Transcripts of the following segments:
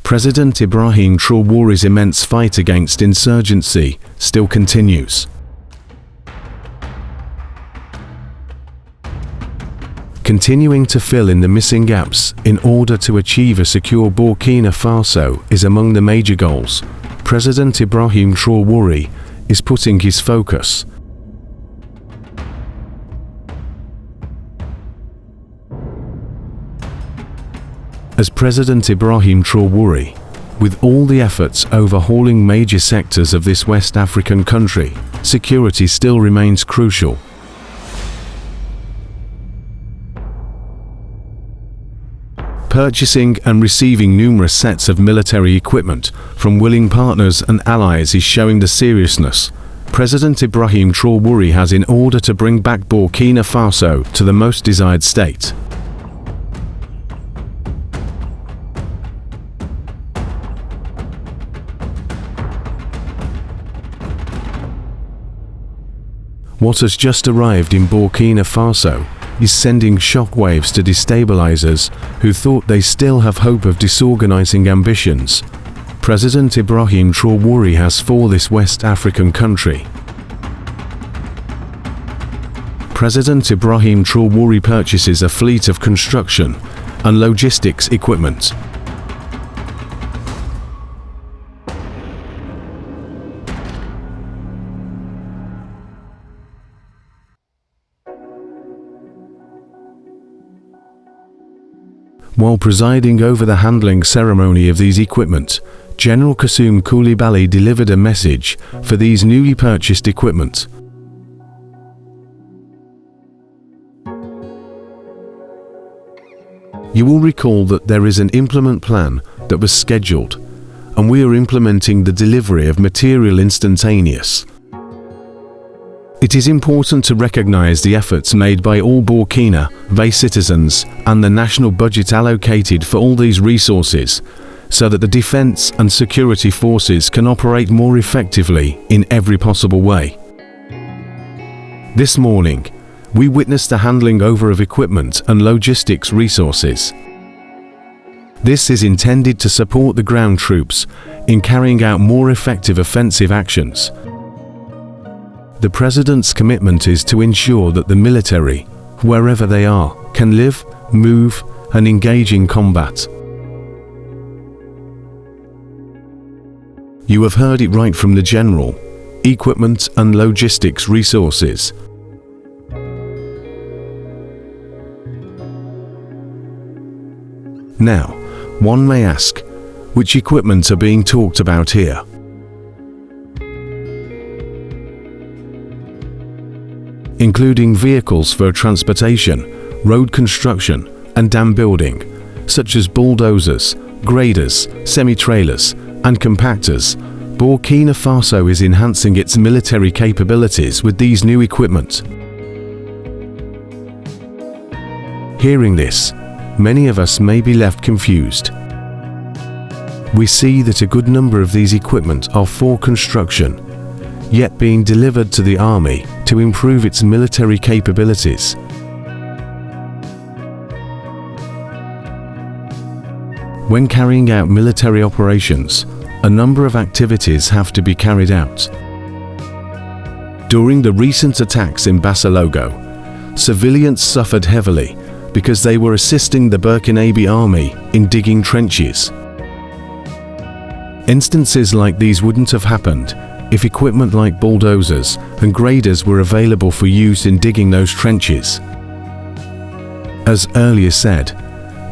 President Ibrahim Traore's immense fight against insurgency still continues. Continuing to fill in the missing gaps in order to achieve a secure Burkina Faso is among the major goals President Ibrahim Traore is putting his focus. As President Ibrahim Traore, with all the efforts overhauling major sectors of this West African country, security still remains crucial. Purchasing and receiving numerous sets of military equipment from willing partners and allies is showing the seriousness President Ibrahim Traore has in order to bring back Burkina Faso to the most desired state. What has just arrived in Burkina Faso is sending shockwaves to destabilizers who thought they still have hope of disorganizing ambitions President Ibrahim Traore has for this West African country. President Ibrahim Traore purchases a fleet of construction and logistics equipment. While presiding over the handling ceremony of these equipment, General Kassoum Coulibaly delivered a message for these newly purchased equipment. You will recall that there is an implement plan that was scheduled, and we are implementing the delivery of material instantaneous. It is important to recognize the efforts made by all Burkina Faso citizens and the national budget allocated for all these resources, so that the defense and security forces can operate more effectively in every possible way. This morning, we witnessed the handing over of equipment and logistics resources. This is intended to support the ground troops in carrying out more effective offensive actions. The President's commitment is to ensure that the military, wherever they are, can live, move, and engage in combat. You have heard it right from the General: equipment and logistics resources. Now, one may ask, which equipment are being talked about here? Including vehicles for transportation, road construction, and dam building, such as bulldozers, graders, semi-trailers, and compactors. Burkina Faso is enhancing its military capabilities with these new equipment. Hearing this, many of us may be left confused. We see that a good number of these equipment are for construction, yet being delivered to the army to improve its military capabilities. When carrying out military operations, a number of activities have to be carried out. During the recent attacks in Basilogo, civilians suffered heavily because they were assisting the Burkina Faso army in digging trenches. Instances like these wouldn't have happened if equipment like bulldozers and graders were available for use in digging those trenches. As earlier said,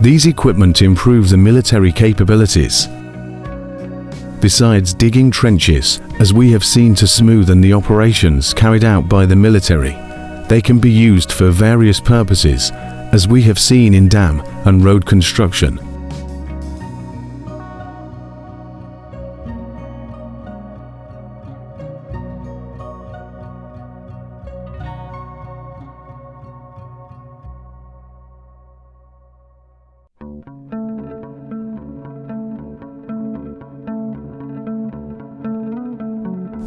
these equipment improve the military capabilities. Besides digging trenches, as we have seen to smoothen the operations carried out by the military, they can be used for various purposes, as we have seen in dam and road construction.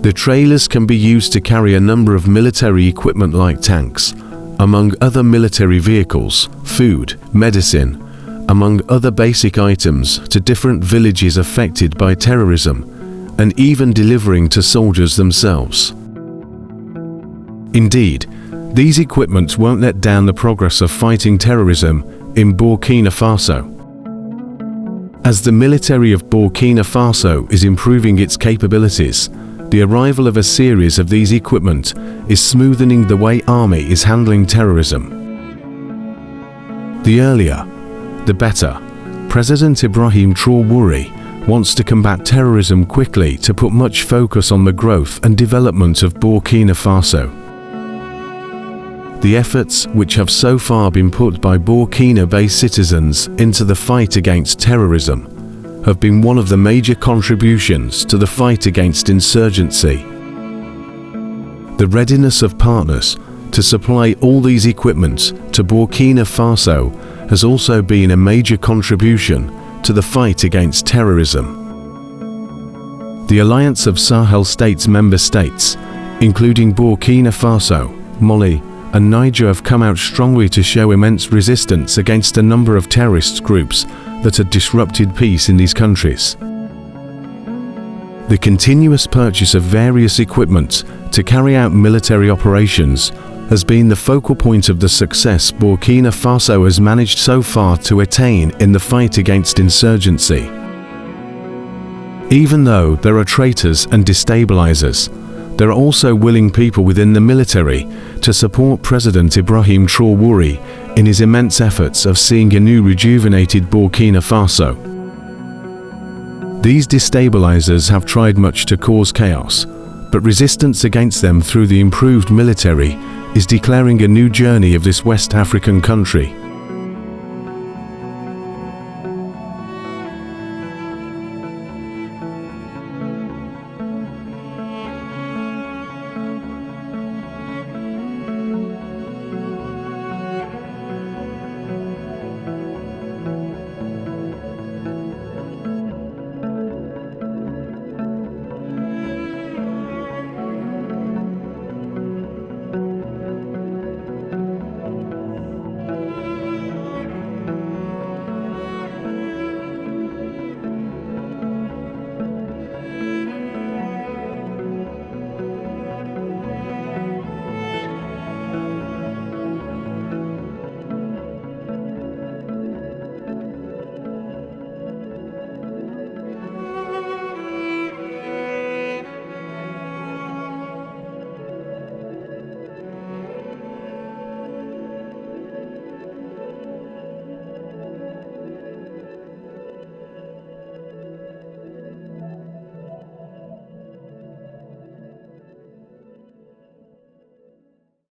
The trailers can be used to carry a number of military equipment like tanks, among other military vehicles, food, medicine, among other basic items, to different villages affected by terrorism, and even delivering to soldiers themselves. Indeed, these equipments won't let down the progress of fighting terrorism in Burkina Faso. As the military of Burkina Faso is improving its capabilities, the arrival of a series of these equipment is smoothing the way army is handling terrorism. The earlier, the better. President Ibrahim Traore wants to combat terrorism quickly to put much focus on the growth and development of Burkina Faso. The efforts which have so far been put by Burkina-based citizens into the fight against terrorism have been one of the major contributions to the fight against insurgency. The readiness of partners to supply all these equipments to Burkina Faso has also been a major contribution to the fight against terrorism. The alliance of Sahel states member states, including Burkina Faso, Mali, and Niger, have come out strongly to show immense resistance against a number of terrorist groups that had disrupted peace in these countries. The continuous purchase of various equipment to carry out military operations has been the focal point of the success Burkina Faso has managed so far to attain in the fight against insurgency. Even though there are traitors and destabilizers, there are also willing people within the military to support President Ibrahim Traore in his immense efforts of seeing a new rejuvenated Burkina Faso. These destabilizers have tried much to cause chaos, but resistance against them through the improved military is declaring a new journey of this West African country.